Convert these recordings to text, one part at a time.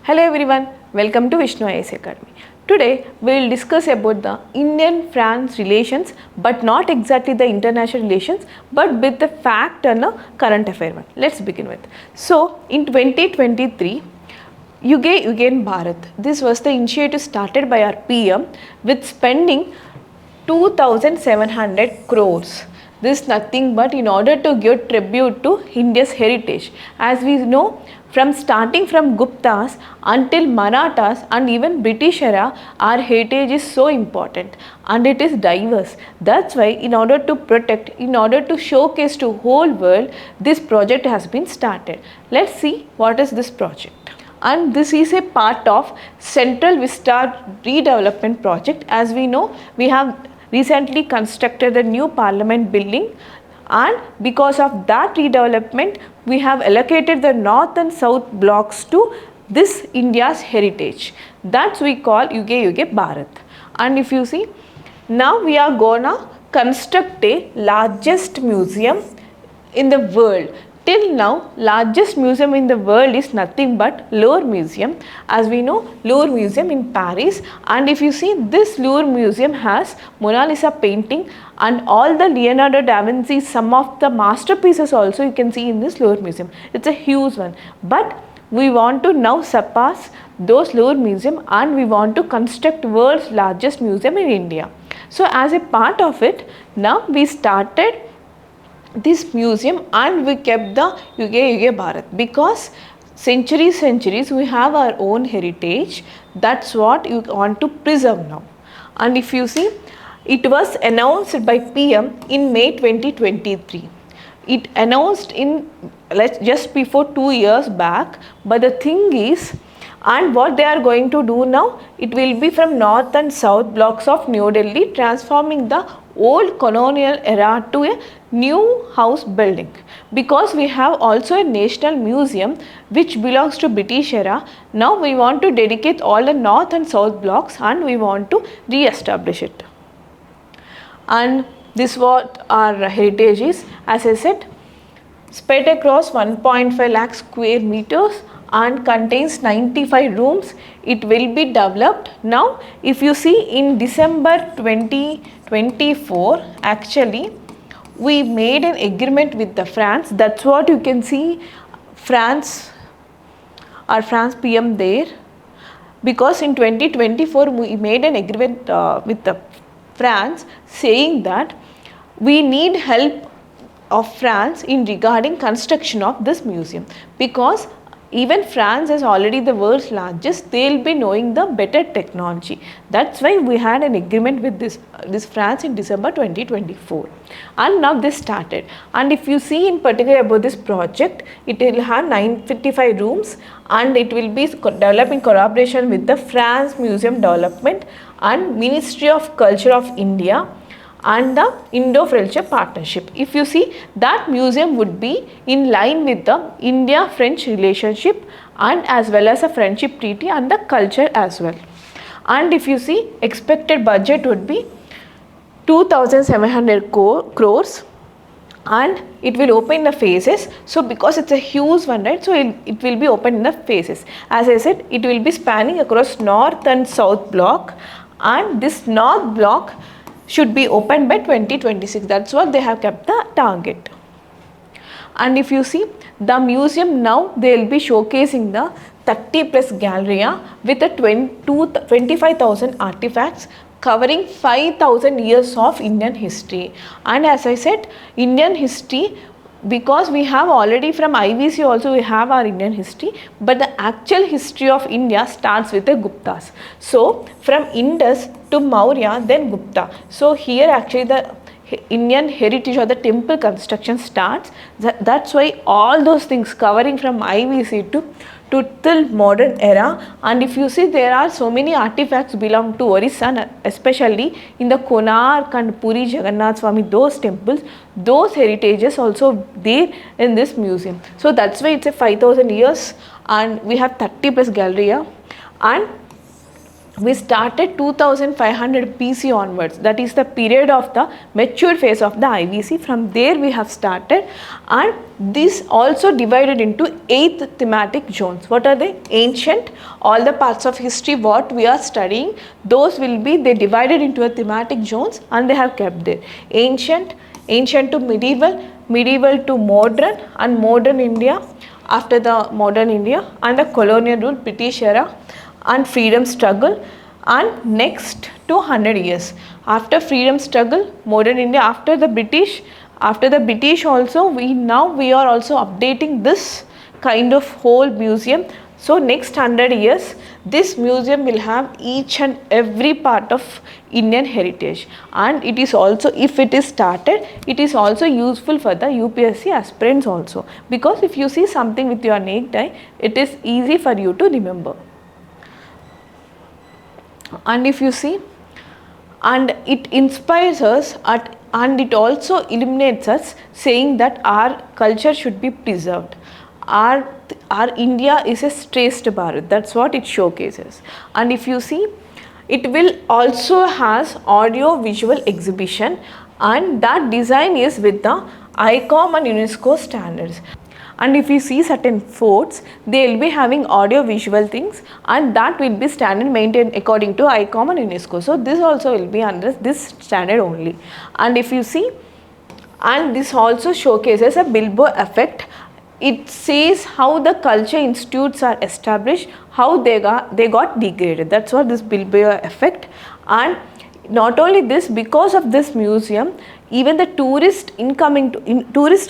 Hello everyone, welcome to vishnuiasacademy. Today we will discuss about the Indian-France relations, but not exactly the international relations, but with the fact and a current affair one. Let's begin with. So in 2023, Yuge Yugeen Bharat, this was the initiative started by our PM with spending 2,700 crores. This is nothing but in order to give tribute to India's heritage. As we know, from starting from Guptas until Marathas and even British era, our heritage is so important and it is diverse. That's why in order to protect, in order to showcase to whole world, this project has been started. Let's see what is this project. And this is a part of Central Vista redevelopment project. As we know, we have recently constructed a new parliament building, and because of that redevelopment we have allocated the north and south blocks to this India's heritage. That's we call Yuge Yugeen Bharat. And if you see, now we are gonna construct a largest museum in the world. Till now, largest museum in the world is nothing but Louvre Museum. As we know, Louvre Museum in Paris, and if you see, this Louvre Museum has Mona Lisa painting and all the Leonardo da Vinci, some of the masterpieces also you can see in this Louvre Museum. It's a huge one, but we want to now surpass those Louvre Museum and we want to construct world's largest museum in India. So as a part of it, now we started this museum and we kept the Yuge Yugeen Bharat, because centuries we have our own heritage. That's what you want to preserve now. And if you see, it was announced by PM in May 2023. It announced in just before 2 years back, but the thing is, and what they are going to do now, it will be from north and south blocks of New Delhi, transforming the old colonial era to a new house building, because we have also a national museum which belongs to British era. Now we want to dedicate all the north and south blocks and we want to re-establish it. And this what our heritage is. As I said, spread across 1.5 lakh square meters and contains 95 rooms. It will be developed. Now if you see, in December 2024 actually we made an agreement with the France. That's what you can see, France, our France PM there, because in 2024 we made an agreement with the France saying that we need help of France in regarding construction of this museum, because even France is already the world's largest, they will be knowing the better technology. That's why we had an agreement with this France in December 2024, and now this started. And if you see in particular about this project, it will have 955 rooms and it will be developed in collaboration with the France Museum Development and Ministry of Culture of India and the Indo-French partnership. If you see, that museum would be in line with the India-French relationship and as well as a friendship treaty and the culture as well. And if you see, expected budget would be 2,700 crores and it will open in the phases. So because it's a huge one, right, so it will be open in the phases. As I said, it will be spanning across north and south block, and this north block should be opened by 2026. That's what they have kept the target. And if you see, the museum now, they will be showcasing the 30 plus galleria with a 25,000 artifacts covering 5,000 years of Indian history. And as I said, Indian history, because we have already from IVC also we have our Indian history, but the actual history of India starts with the Guptas. So from Indus to Maurya, then Gupta. So here actually the Indian heritage or the temple construction starts. That's why all those things covering from IVC to till modern era. And if you see, there are so many artifacts belong to Orissa, especially in the Konark and Puri Jagannath Swami, those temples, those heritages also there in this museum. So that's why it's a 5,000 years and we have 30 plus galleria. And we started 2500 BC onwards. That is the period of the mature phase of the IVC. From there we have started, and this also divided into 8 thematic zones. What are they? Ancient, all the parts of history what we are studying, those will be, they divided into a thematic zones and they have kept there. Ancient, ancient to medieval, medieval to modern, and modern India, after the modern India, and the colonial rule, British era, and freedom struggle, and next 200 years after freedom struggle, modern India, after the British also, we are also updating this kind of whole museum. So next 100 years this museum will have each and every part of Indian heritage, and it is also, if it is started, it is also useful for the UPSC aspirants also, because if you see something with your naked eye, it is easy for you to remember. And if you see, and it inspires us and it also illuminates us, saying that our culture should be preserved. Our India is a Shrestha Bharat, that's what it showcases. And if you see, it will also has audio visual exhibition, and that design is with the ICOM and UNESCO standards. And if you see certain forts, they will be having audio visual things, and that will be standard maintained according to ICOM and UNESCO. So this also will be under this standard only. And if you see, and this also showcases a billboard effect. It says how the culture institutes are established, how they got degraded. That's what this billboard effect. And not only this, because of this museum, even the tourists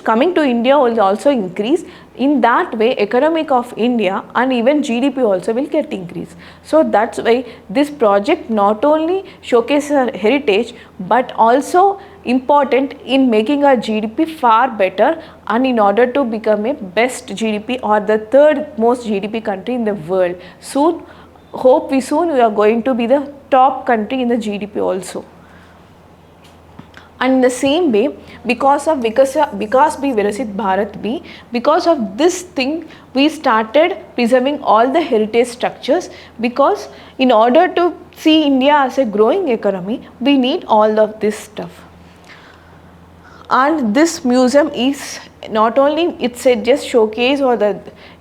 coming to India will also increase. In that way, economic of India and even GDP also will get increased. So that's why this project not only showcases our heritage, but also important in making our GDP far better, and in order to become a best GDP or the third most GDP country in the world. Soon we are going to be the top country in the GDP also. And in the same way, because of Vikas Bhi Virasit Bharat Bhi, because of this thing, we started preserving all the heritage structures, because in order to see India as a growing economy, we need all of this stuff. And this museum is not only, it's a just showcase or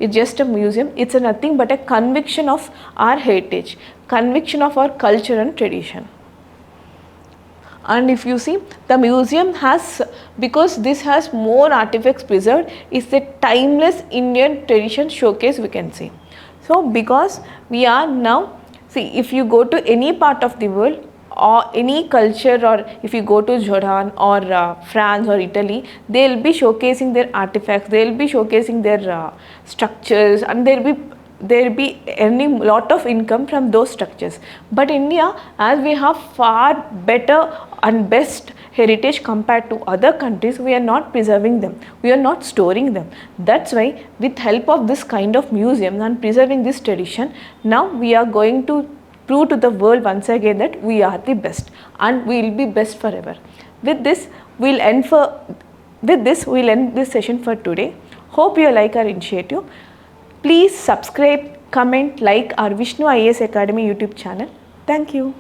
it's just a museum, it's a nothing but a conviction of our heritage, conviction of our culture and tradition. And if you see, the museum has, because this has more artifacts preserved, it's a timeless Indian tradition showcase, we can say. So because we are now, see, if you go to any part of the world or any culture, or if you go to Jordan or France or Italy, they will be showcasing their artifacts, they will be showcasing their structures, and there will be earning lot of income from those structures. But India, as we have far better and best heritage compared to other countries, we are not preserving them, we are not storing them. That's why with help of this kind of museums and preserving this tradition, now we are going to prove to the world once again that we are the best, and we will be best forever. With this we'll end this session for today. Hope you like our initiative. Please subscribe, comment, like our Vishnu IAS Academy YouTube channel. Thank you.